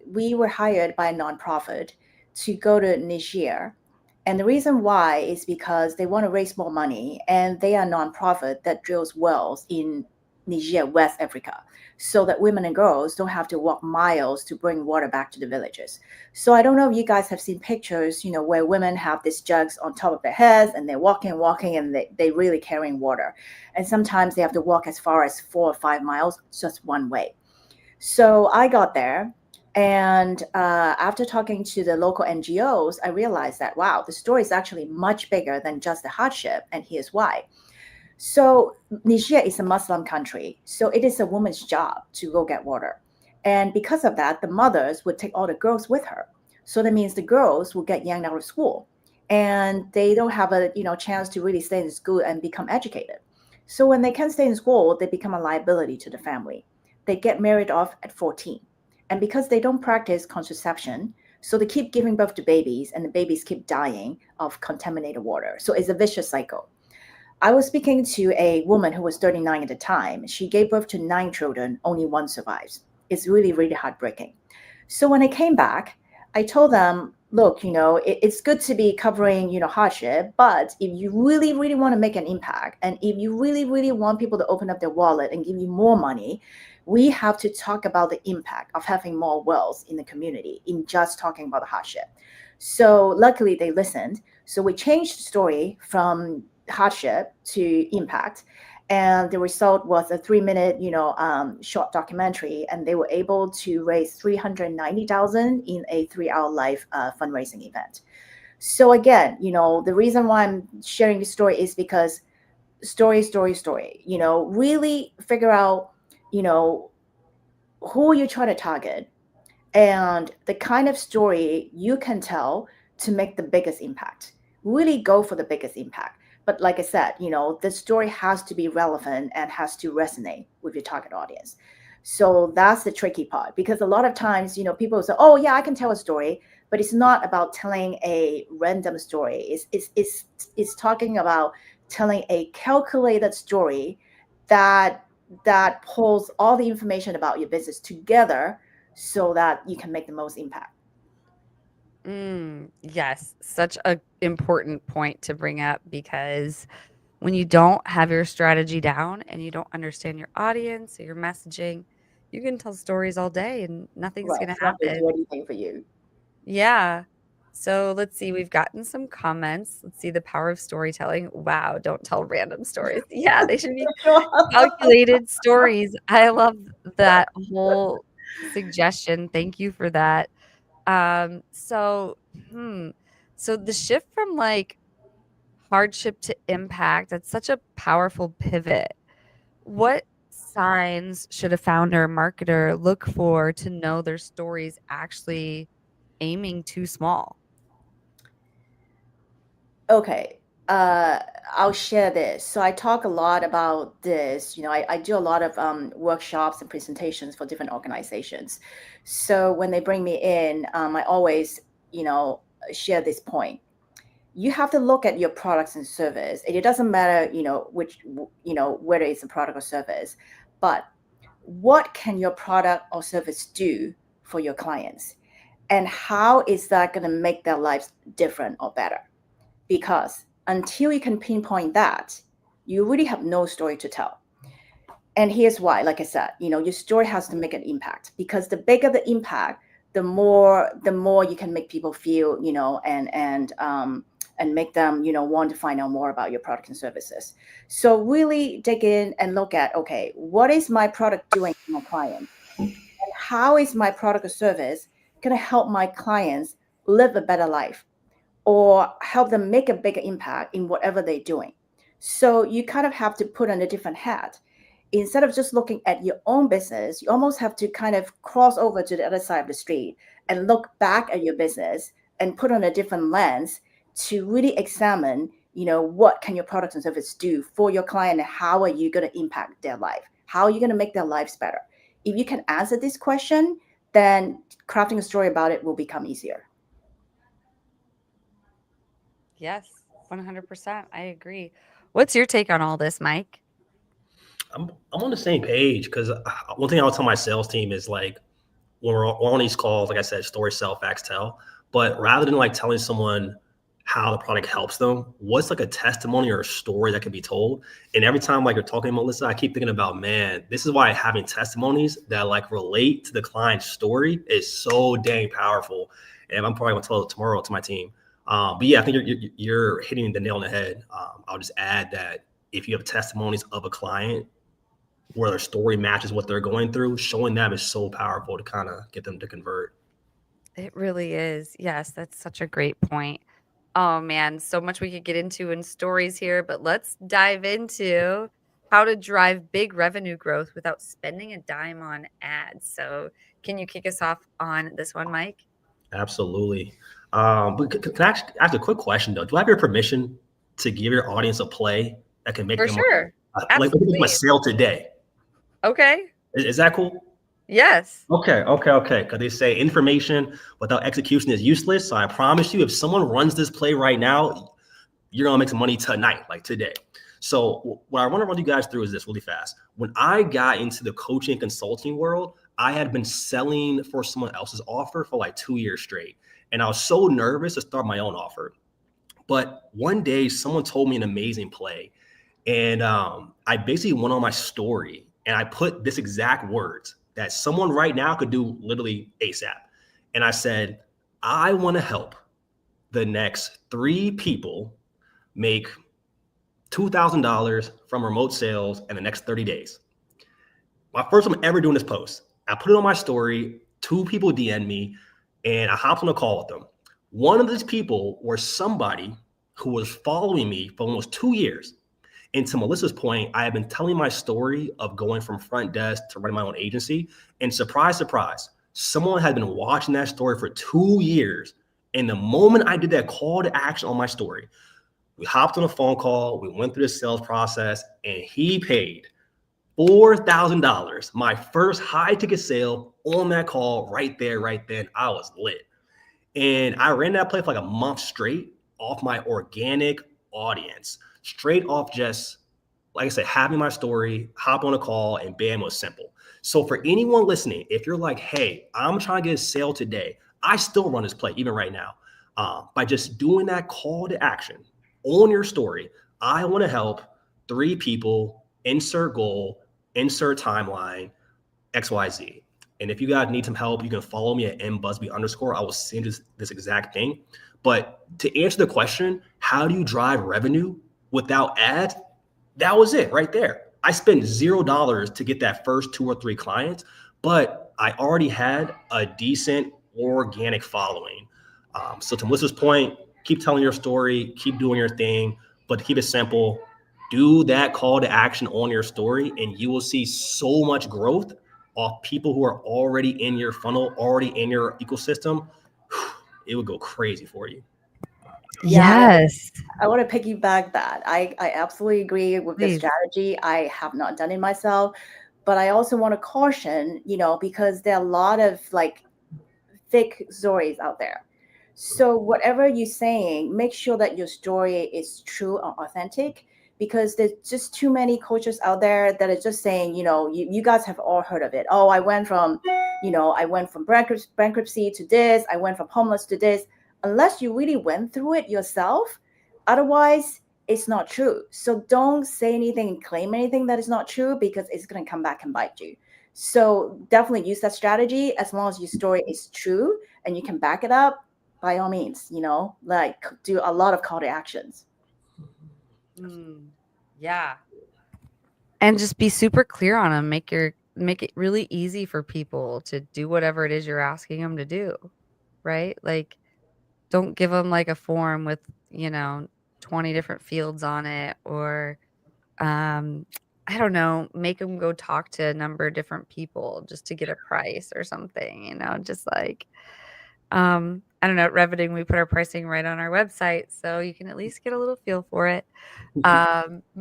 we were hired by a nonprofit to go to Niger. And the reason why is because they want to raise more money, and they are a nonprofit that drills wells in Niger, West Africa, so that women and girls don't have to walk miles to bring water back to the villages. So I don't know if you guys have seen pictures, where women have these jugs on top of their heads and they're walking, and they really carrying water. And sometimes they have to walk as far as 4 or 5 miles just one way. So I got there, and after talking to the local NGOs, I realized that, wow, the story is actually much bigger than just the hardship, and here's why. So Niger is a Muslim country, so it is a woman's job to go get water. And because of that, the mothers would take all the girls with her. So that means the girls will get yanked out of school, and they don't have a chance to really stay in school and become educated. So when they can't stay in school, they become a liability to the family. They get married off at 14. And because they don't practice contraception, so they keep giving birth to babies, and the babies keep dying of contaminated water. So it's a vicious cycle. I was speaking to a woman who was 39 at the time. She gave birth to 9 children, only one survives. It's really, really heartbreaking. So when I came back, I told them, look, it's good to be covering, hardship, but if you really, really want to make an impact, and if you really, really want people to open up their wallet and give you more money, we have to talk about the impact of having more wells in the community, in just talking about the hardship. So luckily they listened. So we changed the story from hardship to impact, and the result was a 3-minute short documentary, and they were able to raise 390,000 in a 3-hour live fundraising event. So again, the reason why I'm sharing this story is because story, really figure out who you're trying to target and the kind of story you can tell to make the biggest impact. Really go for the biggest impact. But like I said, the story has to be relevant and has to resonate with your target audience. So that's the tricky part, because a lot of times, people say, oh yeah, I can tell a story, but it's not about telling a random story. It's talking about telling a calculated story that pulls all the information about your business together so that you can make the most impact. Yes, such a important point to bring up, because when you don't have your strategy down and you don't understand your audience or your messaging, you can tell stories all day and nothing's Right. going to It's not going to happen. do anything for you. Yeah. So let's see, we've gotten some comments. Let's see, the power of storytelling. Wow, don't tell random stories. Yeah, they should be calculated stories. I love that whole suggestion. Thank you for that. So, so the shift from like hardship to impact, that's such a powerful pivot. What signs should a founder or marketer look for to know their story's actually aiming too small? Okay. I'll share this. So I talk a lot about this. I do a lot of workshops and presentations for different organizations. So when they bring me in, I always, share this point. You have to look at your products and service. It doesn't matter, whether it's a product or service, but what can your product or service do for your clients? And how is that going to make their lives different or better? Because until you can pinpoint that, you really have no story to tell. And here's why. Like I said, your story has to make an impact, because the bigger the impact, the more you can make people feel, and make them, want to find out more about your products and services. So really dig in and look at, okay, what is my product doing for my client? And how is my product or service going to help my clients live a better life, or help them make a bigger impact in whatever they're doing? So you kind of have to put on a different hat. Instead of just looking at your own business, you almost have to kind of cross over to the other side of the street and look back at your business and put on a different lens to really examine, what can your products and services do for your client, and how are you going to impact their life? How are you going to make their lives better? If you can answer this question, then crafting a story about it will become easier. Yes, 100%. I agree. What's your take on all this, Mike? I'm on the same page, because one thing I'll tell my sales team is, like, when we're on these calls, like I said, story, sell, facts, tell. But rather than like telling someone how the product helps them, what's like a testimony or a story that can be told? And every time like you're talking to Mellissa, I keep thinking about, man, this is why having testimonies that like relate to the client's story is so dang powerful. And I'm probably gonna tell it tomorrow to my team. But yeah, I think you're hitting the nail on the head. I'll just add that if you have testimonies of a client where their story matches what they're going through, showing them is so powerful to kind of get them to convert. It really is. Yes, that's such a great point. Oh man, so much we could get into in stories here, but let's dive into how to drive big revenue growth without spending a dime on ads. So, can you kick us off on this one, Mike? Absolutely. But can I ask a quick question though? Do I have your permission to give your audience a play that can make For them sure. like a sale today? Okay. Is that cool? Yes. Okay. Because they say information without execution is useless. So I promise you, if someone runs this play right now, you're gonna make some money tonight, like today. So what I want to run you guys through is this really fast. When I got into the coaching and consulting world, I had been selling for someone else's offer for like 2 years straight. And I was so nervous to start my own offer. But one day someone told me an amazing play. And I basically went on my story and I put this exact words that someone right now could do literally ASAP. And I said, I want to help the next 3 people make $2,000 from remote sales in the next 30 days. My first time ever doing this post. I put it on my story. 2 people DM me and I hopped on a call with them. One of these people was somebody who was following me for almost 2 years. And to Melissa's point, I have been telling my story of going from front desk to running my own agency. And surprise, surprise, someone had been watching that story for 2 years. And the moment I did that call to action on my story, we hopped on a phone call, we went through the sales process, and he paid $4,000, my first high ticket sale on that call right there, right then. I was lit. And I ran that play for like a month straight off my organic audience, straight off just, like I said, having my story, hop on a call, and bam, it was simple. So for anyone listening, if you're like, hey, I'm trying to get a sale today, I still run this play even right now. By just doing that call to action on your story, I want to help 3 people, insert goal, insert timeline, XYZ. And if you guys need some help, you can follow me at mbusby_. I will send you this exact thing. But to answer the question, how do you drive revenue without ads? That was it right there. I spent $0 to get that first 2 or 3 clients, but I already had a decent organic following. So to Melissa's point, keep telling your story, keep doing your thing, but to keep it simple, do that call to action on your story, and you will see so much growth off people who are already in your funnel, already in your ecosystem. It would go crazy for you. Yeah, Yes. I want to piggyback that. I absolutely agree with this Please. strategy. I have not done it myself, but I also want to caution, because there are a lot of like fake stories out there. So whatever you're saying, make sure that your story is true or authentic, because there's just too many coaches out there that are just saying, you guys have all heard of it. Oh, I went from bankruptcy to this. I went from homeless to this. Unless you really went through it yourself, otherwise it's not true. So don't say anything and claim anything that is not true, because it's going to come back and bite you. So definitely use that strategy. As long as your story is true and you can back it up, by all means, like do a lot of call to actions. Yeah. And just be super clear on them. Make it really easy for people to do whatever it is you're asking them to do, right? Like, don't give them like a form with 20 different fields on it, or I don't know, make them go talk to a number of different people just to get a price or something, just like I don't know, at Reveting, we put our pricing right on our website, so you can at least get a little feel for it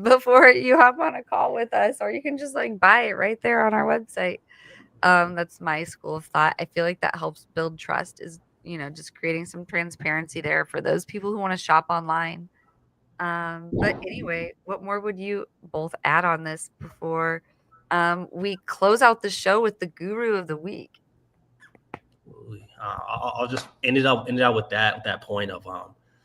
before you hop on a call with us, or you can just like buy it right there on our website. That's my school of thought. I feel like that helps build trust, is just creating some transparency there for those people who want to shop online. But anyway, what more would you both add on this before we close out the show with the guru of the week? I'll just end it out with that point of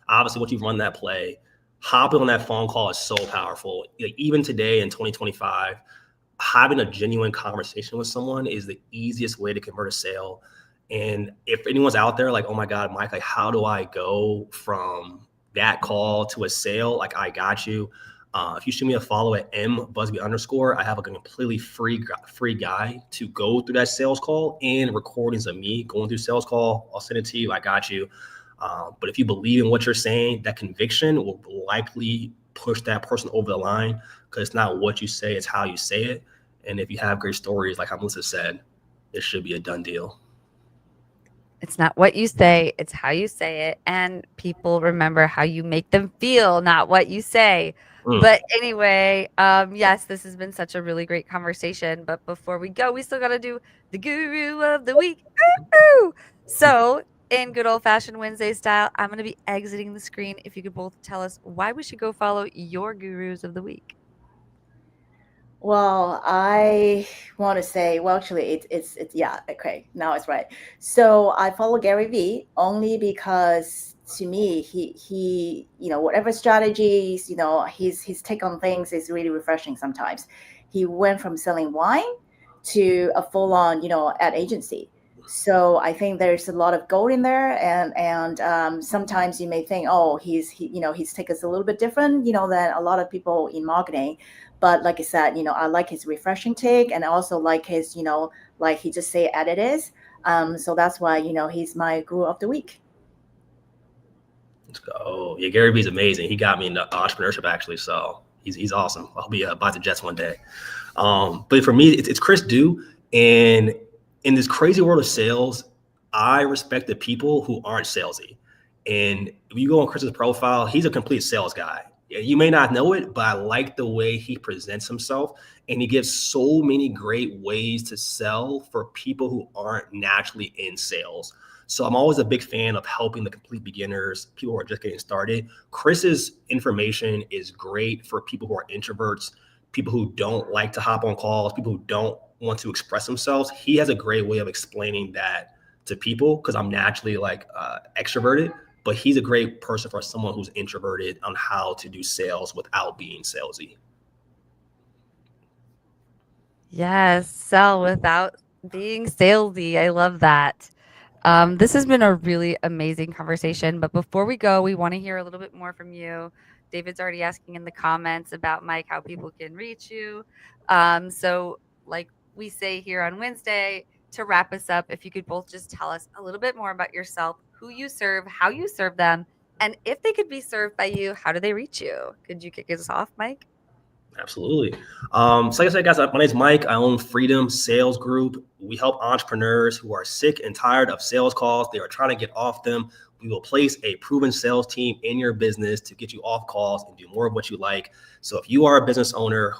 obviously once you've run that play, hopping on that phone call is so powerful. Like, even today in 2025, having a genuine conversation with someone is the easiest way to convert a sale. And if anyone's out there like, oh my God, Mike, like how do I go from that call to a sale? Like, I got you. If you shoot me a follow at mbusby_, I have a completely free guide to go through that sales call and recordings of me going through sales call. I'll send it to you. I got you. But if you believe in what you're saying, that conviction will likely push that person over the line, because it's not what you say, it's how you say it. And if you have great stories, like Melissa said, it should be a done deal. It's not what you say, it's how you say it. And people remember how you make them feel, not what you say. But anyway, yes, this has been such a really great conversation. But before we go, we still got to do the guru of the week. So in good old fashioned Wednesday style, I'm going to be exiting the screen. If you could both tell us why we should go follow your gurus of the week. Well, I want to say, well, actually, it's yeah, okay, now it's right. So I follow Gary Vee only because to me, he whatever strategies, his take on things is really refreshing. Sometimes he went from selling wine to a full-on ad agency. So I think there's a lot of gold in there, and sometimes you may think, oh, his take is a little bit different, than a lot of people in marketing. But like I said, I like his refreshing take, and I also like his, like he just say as it is. So that's why, he's my guru of the week. Let's go. Yeah, Gary Vee's amazing. He got me into entrepreneurship actually, so he's awesome. I'll be buy the Jets one day. But for me, it's Chris Du, and in this crazy world of sales, I respect the people who aren't salesy. And if you go on Chris's profile, he's a complete sales guy. You may not know it, but I like the way he presents himself, and he gives so many great ways to sell for people who aren't naturally in sales. So I'm always a big fan of helping the complete beginners, people who are just getting started. Chris's information is great for people who are introverts, people who don't like to hop on calls, people who don't want to express themselves. He has a great way of explaining that to people, because I'm naturally like extroverted. But he's a great person for someone who's introverted on how to do sales without being salesy. Yes, sell without Being salesy. I love that. This has been a really amazing conversation. But before we go, we want to hear a little bit more from you. David's already asking in the comments about Mike how people can reach you. So, like we say here on Wednesday, to wrap us up, if you could both just tell us a little bit more about yourself, who you serve, how you serve them, and if they could be served by you, how do they reach you? Could you kick us off, Mike? Absolutely. So like I said, guys, my name is Mike. I own Freedom Sales Group. We help entrepreneurs who are sick and tired of sales calls. They are trying to get off them. We will place a proven sales team in your business to get you off calls and do more of what you like. So if you are a business owner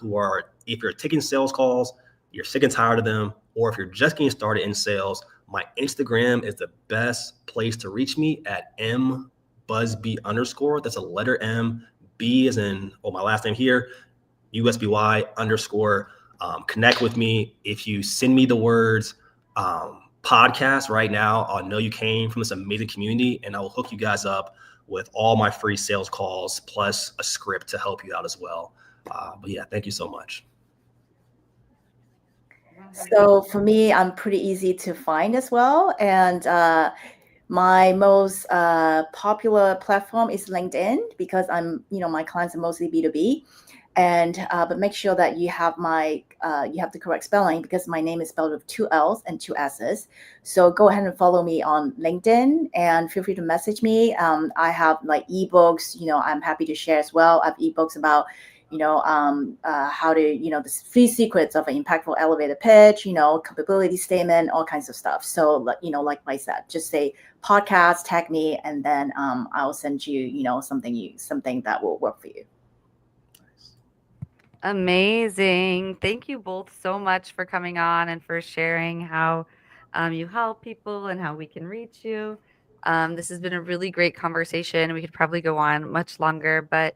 if you're taking sales calls, you're sick and tired of them, or if you're just getting started in sales, my Instagram is the best place to reach me at mbusby_. That's a letter M, B as in, my last name here, USBY_. Connect with me. If you send me the words podcast right now, I'll know you came from this amazing community, and I will hook you guys up with all my free sales calls plus a script to help you out as well. But yeah, thank you so much. So for me, I'm pretty easy to find as well. And my most popular platform is LinkedIn because my clients are mostly B2B. And but make sure that you have the correct spelling because my name is spelled with 2 L's and 2 S's. So go ahead and follow me on LinkedIn and feel free to message me. I have like ebooks, I'm happy to share as well. I have ebooks about how to, the 3 secrets of an impactful elevator pitch, capability statement, all kinds of stuff. So, like I said, just say podcast, tag me, and then I'll send you, something that will work for you. Amazing. Thank you both so much for coming on and for sharing how you help people and how we can reach you. This has been a really great conversation. We could probably go on much longer, but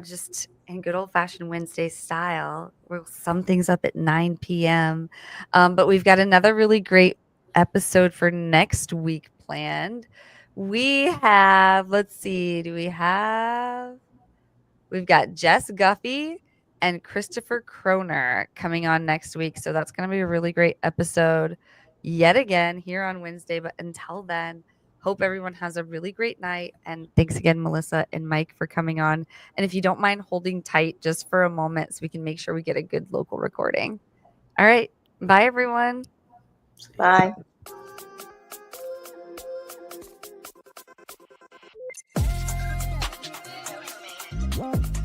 just in good old fashioned Wednesday style, we'll sum things up at 9 p.m. But we've got another really great episode for next week planned. We have, let's see, we've got Jess Guffey and Christopher Kroner coming on next week. So that's going to be a really great episode yet again here on Wednesday. But until then, hope everyone has a really great night. And thanks again, Mellissa and Mike, for coming on. And if you don't mind holding tight just for a moment so we can make sure we get a good local recording. All right. Bye, everyone. Bye. What?